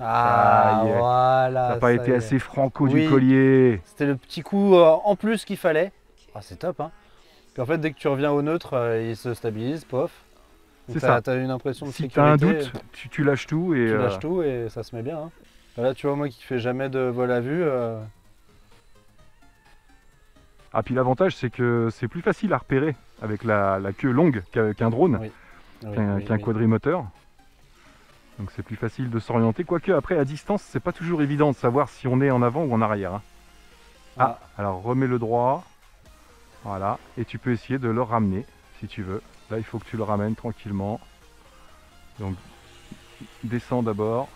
Ah, Ça y est. voilà. T'as pas ça été y est. assez franco Oui. du collier. C'était le petit coup en plus qu'il fallait. Ah, c'est top, hein. Puis en fait, dès que tu reviens au neutre, il se stabilise, pof. C'est ça. T'as une impression de Si sécurité. t'as un doute, tu lâches tout et Tu lâches tout et ça se met bien. Hein. Là, tu vois, moi qui fais jamais de vol à vue. Ah, puis l'avantage c'est que c'est plus facile à repérer avec la queue longue qu'un drone, Oui. Oui, qu'un oui. quadrimoteur. Donc c'est plus facile de s'orienter. Quoique après à distance, c'est pas toujours évident de savoir si on est en avant ou en arrière. Hein. Ah, alors remets le droit. Voilà. Et tu peux essayer de le ramener si tu veux. Là, il faut que tu le ramènes tranquillement. Donc descends d'abord.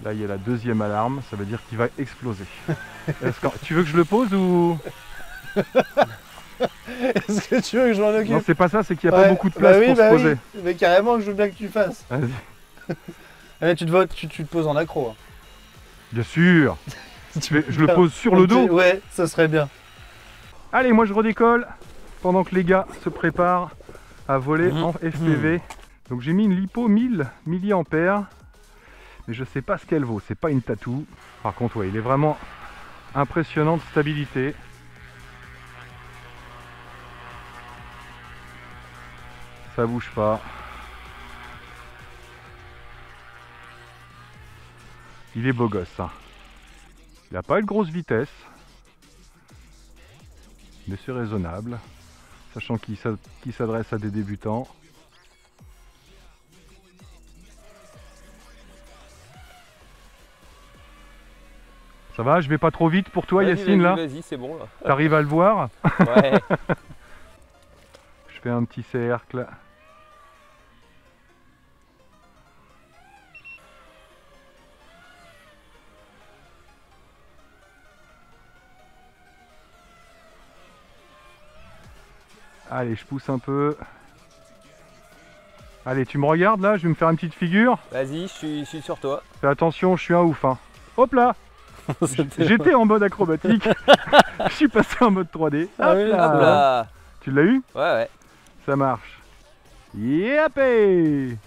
Là, il y a la deuxième alarme, ça veut dire qu'il va exploser. Tu veux que je le pose ou... Est-ce que tu veux que je m'en occupe? Non, c'est pas ça, c'est qu'il n'y a pas beaucoup de place pour se poser. Oui. Mais carrément, je veux bien que tu fasses. Vas-y. Mais tu te poses en accro. Hein. Bien sûr. Je le pose sur le dos. Ouais, ça serait bien. Allez, moi je redécolle pendant que les gars se préparent à voler en FPV. Donc j'ai mis une lipo 1000 mAh. Mais je sais pas ce qu'elle vaut, c'est pas une tatou. Par contre, ouais, il est vraiment impressionnant de stabilité. Ça bouge pas. Il est beau gosse. Hein. Il n'a pas une grosse vitesse. Mais c'est raisonnable. Sachant qu'il s'adresse à des débutants. Ça va, je vais pas trop vite pour toi, Vas-y, Yacine, là? Vas-y, c'est bon là. T'arrives à le voir? Ouais. Je fais un petit cercle. Allez, je pousse un peu. Allez, tu me regardes là, je vais me faire une petite figure. Vas-y, je suis sur toi. Fais attention, je suis un ouf. Hein. Hop là! J'étais en mode acrobatique. Je suis passé en mode 3D. Ah Hop oui, là. Hop là. Tu l'as eu? Ouais, ouais. Ça marche. Yépé!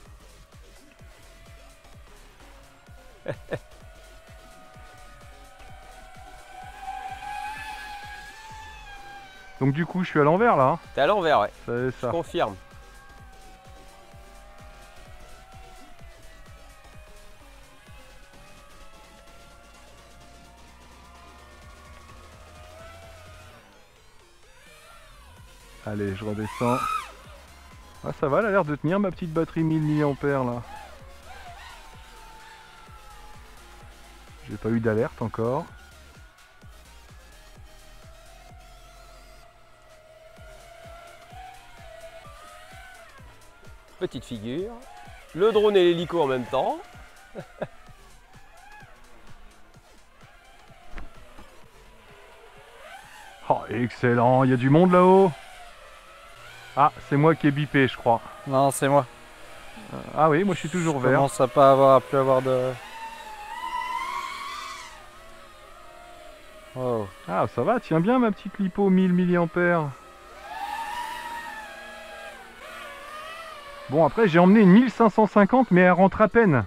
Donc du coup, je suis à l'envers là. Hein. T'es à l'envers, ouais. C'est Je ça. confirme. Allez, je redescends. Ah, ça va, elle a l'air de tenir ma petite batterie 1000 mAh là. J'ai pas eu d'alerte encore. Petite figure. Le drone et l'hélico en même temps. Oh, excellent, il y a du monde là-haut. Ah, c'est moi qui ai bipé, je crois. Non, c'est moi. Ah oui, moi je suis toujours Je vert. commence à pas avoir, à plus avoir de... Wow. Ah, ça va, tiens bien ma petite lipo 1000 mAh. Bon, après j'ai emmené une 1550, mais elle rentre à peine.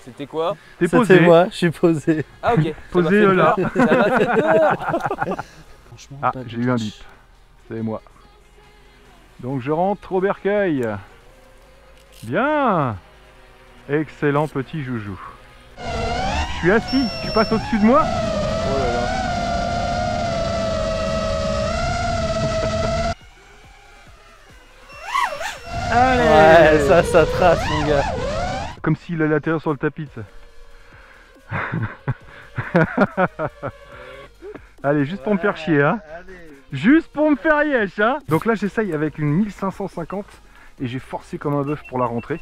C'était quoi? T'es C'était posé. moi, je suis posé. Ah ok. Posé, Ça m'a fait là. peur. Ça m'a fait peur. Franchement, Ah, pas de j'ai eu un touch. bip. C'est moi. Donc je rentre au bercail. Bien. Excellent petit joujou. Je suis assis, tu passes au-dessus de moi? Oh là là. Allez. Ouais, ça trace, mon gars. Comme s'il allait atterrir sur le tapis. ça. Allez, juste pour me faire chier, hein. Juste pour me faire yesh, hein. Donc là, j'essaye avec une 1550 et j'ai forcé comme un bœuf pour la rentrée.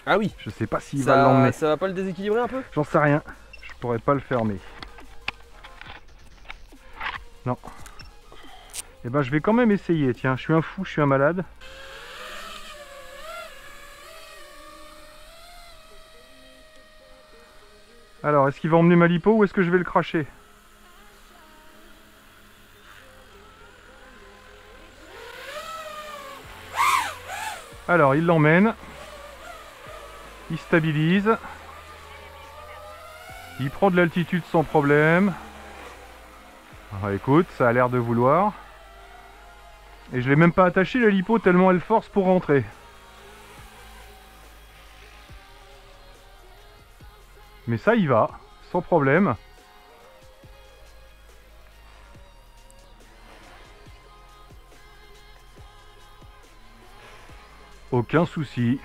Ah oui. Je sais pas s'il va l'emmener. Ça va pas le déséquilibrer un peu? J'en sais rien. Je pourrais pas le fermer. Non. Eh ben, je vais quand même essayer. Tiens, je suis un fou, je suis un malade. Alors, est-ce qu'il va emmener ma lipo ou est-ce que je vais le cracher? Alors, il l'emmène. Il stabilise. Il prend de l'altitude sans problème. Ah, écoute, ça a l'air de vouloir. Et je l'ai même pas attaché la lipo tellement elle force pour rentrer. Mais ça y va, sans problème. Aucun souci.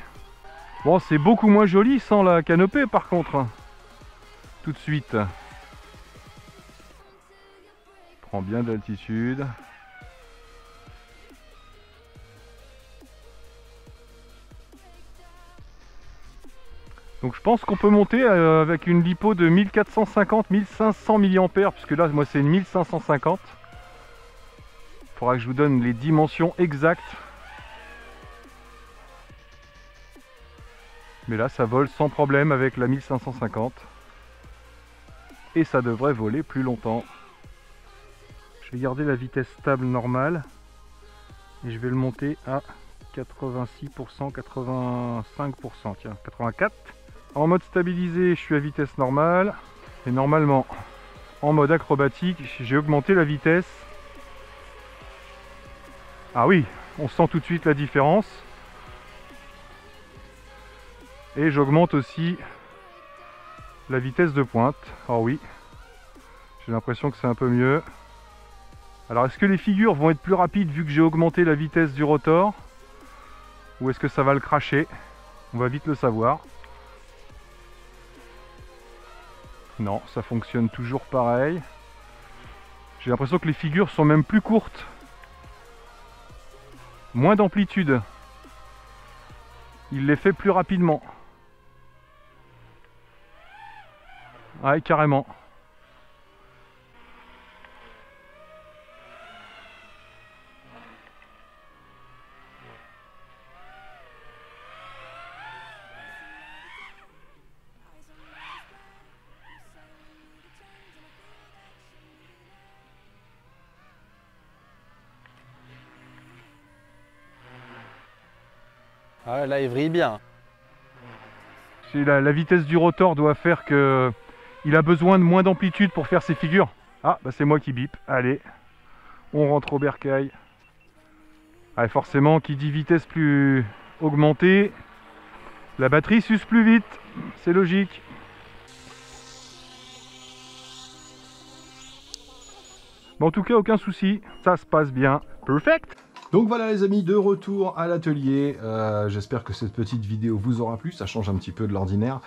Bon, c'est beaucoup moins joli sans la canopée par contre. Tout de suite. Prends bien d'altitude. Donc je pense qu'on peut monter avec une lipo de 1450-1500 mAh, puisque là moi c'est une 1550. Il faudra que je vous donne les dimensions exactes. Mais là ça vole sans problème avec la 1550. Et ça devrait voler plus longtemps. Je vais garder la vitesse stable normale. Et je vais le monter à 86%, 85%, tiens, 84%. En mode stabilisé, je suis à vitesse normale. Et normalement, en mode acrobatique, j'ai augmenté la vitesse. Ah oui, on sent tout de suite la différence. Et j'augmente aussi la vitesse de pointe. Oh oui, j'ai l'impression que c'est un peu mieux. Alors est-ce que les figures vont être plus rapides vu que j'ai augmenté la vitesse du rotor? ou est-ce que ça va le cracher? On va vite le savoir. Non, ça fonctionne toujours pareil. J'ai l'impression que les figures sont même plus courtes. Moins d'amplitude. Il les fait plus rapidement. Ouais, carrément. Ah, là, il vrille bien. La vitesse du rotor doit faire que il a besoin de moins d'amplitude pour faire ses figures. Ah, bah c'est moi qui bip. Allez, on rentre au bercail. Allez, forcément, qui dit vitesse plus augmentée, la batterie s'use plus vite. C'est logique. Bon, en tout cas, aucun souci. Ça se passe bien. Perfect. Donc voilà les amis, de retour à l'atelier. J'espère que cette petite vidéo vous aura plu, ça change un petit peu de l'ordinaire.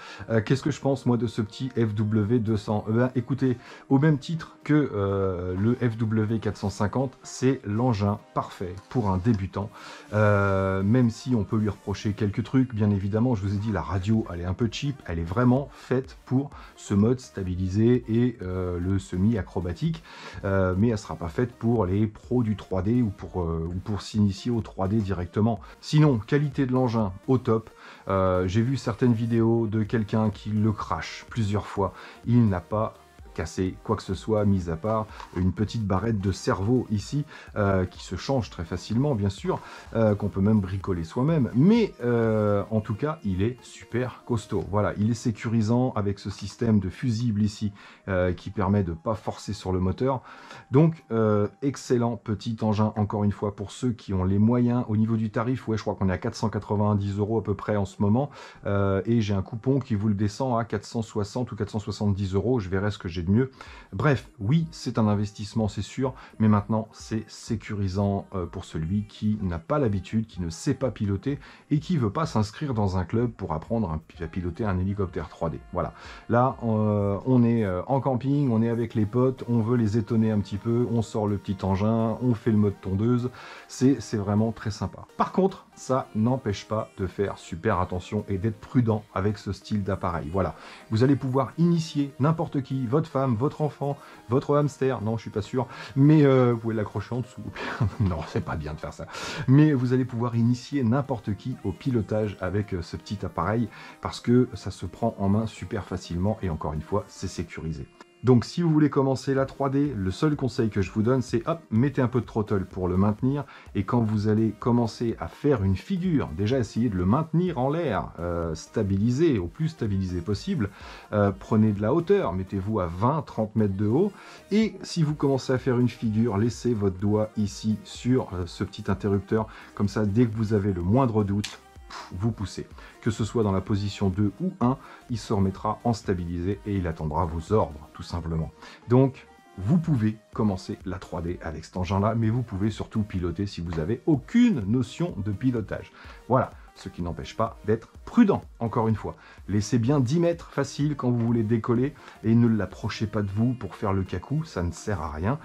Qu'est-ce que je pense moi de ce petit FW200? Écoutez, au même titre que le FW450, c'est l'engin parfait pour un débutant. Même si on peut lui reprocher quelques trucs, bien évidemment, je vous ai dit, la radio, elle est un peu cheap, elle est vraiment faite pour ce mode stabilisé et le semi-acrobatique. Mais elle ne sera pas faite pour les pros du 3D ou pour s'initier au 3D directement. Sinon, qualité de l'engin au top. J'ai vu certaines vidéos de quelqu'un qui le crache plusieurs fois. Il n'a pas cassé quoi que ce soit, mis à part une petite barrette de cerveau ici, qui se change très facilement bien sûr, qu'on peut même bricoler soi-même, mais en tout cas il est super costaud. Voilà, il est sécurisant avec ce système de fusible ici, qui permet de ne pas forcer sur le moteur. Donc excellent petit engin, encore une fois, pour ceux qui ont les moyens. Au niveau du tarif, ouais, je crois qu'on est à 490 € à peu près en ce moment, et j'ai un coupon qui vous le descend à 460 ou 470 €, je verrai ce que j'ai de mieux. Bref, oui, c'est un investissement, c'est sûr, mais maintenant c'est sécurisant pour celui qui n'a pas l'habitude, qui ne sait pas piloter et qui veut pas s'inscrire dans un club pour apprendre à piloter un hélicoptère 3D. Voilà, là on est en camping, on est avec les potes, on veut les étonner un petit peu, on sort le petit engin, on fait le mode tondeuse, c'est vraiment très sympa. Par contre, ça n'empêche pas de faire super attention et d'être prudent avec ce style d'appareil. Voilà, vous allez pouvoir initier n'importe qui, votre femme, votre enfant, votre hamster, non je suis pas sûr, mais vous pouvez l'accrocher en dessous. Non, c'est pas bien de faire ça. Mais vous allez pouvoir initier n'importe qui au pilotage avec ce petit appareil parce que ça se prend en main super facilement et encore une fois, c'est sécurisé. Donc si vous voulez commencer la 3D, le seul conseil que je vous donne, c'est hop, mettez un peu de throttle pour le maintenir, et quand vous allez commencer à faire une figure, déjà essayez de le maintenir en l'air, stabilisé, au plus stabilisé possible, prenez de la hauteur, mettez-vous à 20-30 mètres de haut, et si vous commencez à faire une figure, laissez votre doigt ici sur ce petit interrupteur, comme ça dès que vous avez le moindre doute, vous poussez. Que ce soit dans la position 2 ou 1, il se remettra en stabilisé et il attendra vos ordres, tout simplement. Donc, vous pouvez commencer la 3D avec cet engin-là, mais vous pouvez surtout piloter si vous n'avez aucune notion de pilotage. Voilà, ce qui n'empêche pas d'être prudent, encore une fois. Laissez bien 10 mètres facile quand vous voulez décoller et ne l'approchez pas de vous pour faire le cacou, ça ne sert à rien.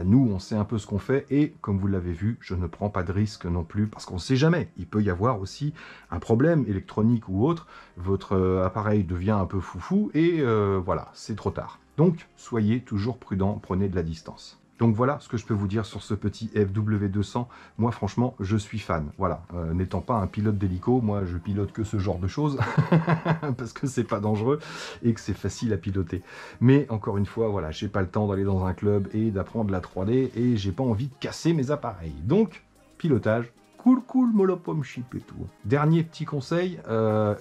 Nous, on sait un peu ce qu'on fait et, comme vous l'avez vu, je ne prends pas de risque non plus parce qu'on ne sait jamais. Il peut y avoir aussi un problème électronique ou autre, votre appareil devient un peu foufou et voilà, c'est trop tard. Donc, soyez toujours prudent, prenez de la distance. Donc voilà ce que je peux vous dire sur ce petit FW200. Moi franchement, je suis fan. Voilà, n'étant pas un pilote d'hélico, moi je pilote que ce genre de choses parce que c'est pas dangereux et que c'est facile à piloter. Mais encore une fois, voilà, j'ai pas le temps d'aller dans un club et d'apprendre la 3D et j'ai pas envie de casser mes appareils. Donc, pilotage. Cool, molopom chip et tout. Dernier petit conseil,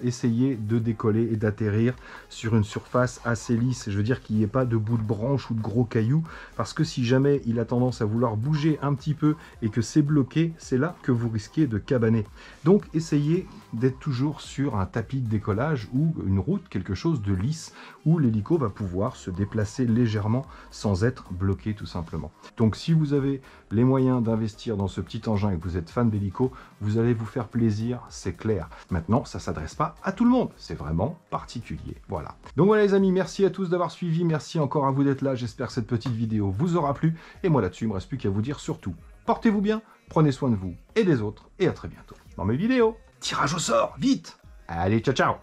essayez de décoller et d'atterrir sur une surface assez lisse. Je veux dire qu'il n'y ait pas de bout de branche ou de gros cailloux, parce que si jamais il a tendance à vouloir bouger un petit peu et que c'est bloqué, c'est là que vous risquez de cabaner. Donc essayez d'être toujours sur un tapis de décollage ou une route, quelque chose de lisse, où l'hélico va pouvoir se déplacer légèrement sans être bloqué tout simplement. Donc si vous avez les moyens d'investir dans ce petit engin et que vous êtes fan d'hélico, l'hélico, vous allez vous faire plaisir, c'est clair. Maintenant, ça s'adresse pas à tout le monde, c'est vraiment particulier. Voilà. Donc voilà les amis, merci à tous d'avoir suivi, merci encore à vous d'être là, j'espère que cette petite vidéo vous aura plu. Et moi là-dessus, il me reste plus qu'à vous dire surtout, portez-vous bien, prenez soin de vous et des autres, et à très bientôt dans mes vidéos. Tirage au sort, vite! Allez, ciao ciao.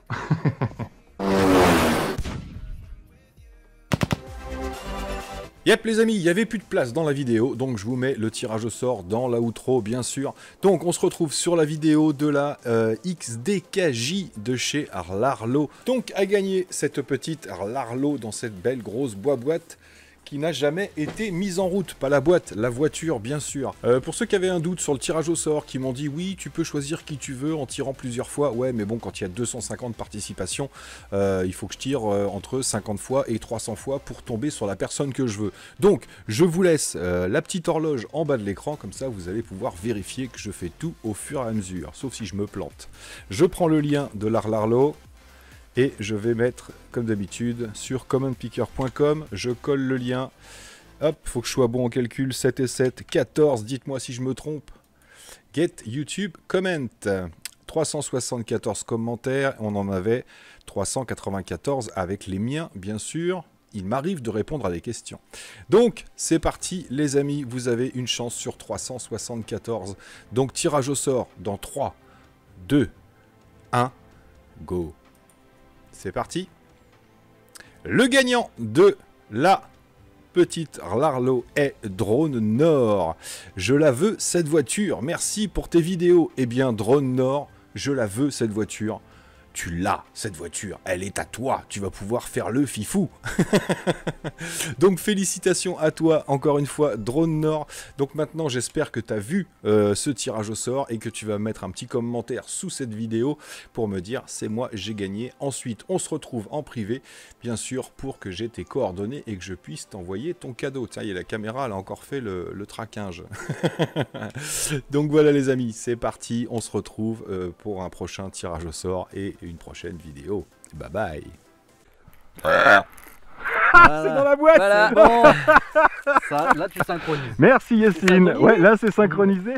Yep les amis, il n'y avait plus de place dans la vidéo, donc je vous mets le tirage au sort dans la outro bien sûr. Donc on se retrouve sur la vidéo de la XDKJ de chez Arlarlo. Donc à gagner cette petite Arlarlo dans cette belle grosse boîte qui n'a jamais été mise en route. Pas la boîte, la voiture bien sûr. Pour ceux qui avaient un doute sur le tirage au sort, qui m'ont dit oui tu peux choisir qui tu veux en tirant plusieurs fois. Ouais mais bon quand il y a 250 participations, il faut que je tire entre 50 fois et 300 fois pour tomber sur la personne que je veux. Donc je vous laisse la petite horloge en bas de l'écran, comme ça vous allez pouvoir vérifier que je fais tout au fur et à mesure, sauf si je me plante. Je prends le lien de l'Arlarlo. Et je vais mettre, comme d'habitude, sur commentpicker.com. Je colle le lien. Hop, faut que je sois bon en calcul. 7 et 7, 14. Dites-moi si je me trompe. Get YouTube Comment. 374 commentaires. On en avait 394 avec les miens, bien sûr. Il m'arrive de répondre à des questions. Donc, c'est parti, les amis. Vous avez une chance sur 374. Donc, tirage au sort dans 3, 2, 1, go. C'est parti. Le gagnant de la petite Arlarlo est Drone Nord. Je la veux cette voiture. Merci pour tes vidéos. Eh bien Drone Nord, je la veux cette voiture. Tu l'as, cette voiture, elle est à toi, tu vas pouvoir faire le fifou. Donc félicitations à toi, encore une fois, Drone Nord. Donc maintenant, j'espère que tu as vu ce tirage au sort et que tu vas mettre un petit commentaire sous cette vidéo pour me dire, c'est moi, j'ai gagné. Ensuite, on se retrouve en privé, bien sûr, pour que j'ai tes coordonnées et que je puisse t'envoyer ton cadeau. Tiens, il y a la caméra, elle a encore fait le traquinge. Donc voilà les amis, c'est parti, on se retrouve pour un prochain tirage au sort et une prochaine vidéo. Bye bye. Voilà. C'est dans la boîte. Voilà. Bon. Ça, là tu synchronises. Merci Yacine. Ouais, là c'est synchronisé.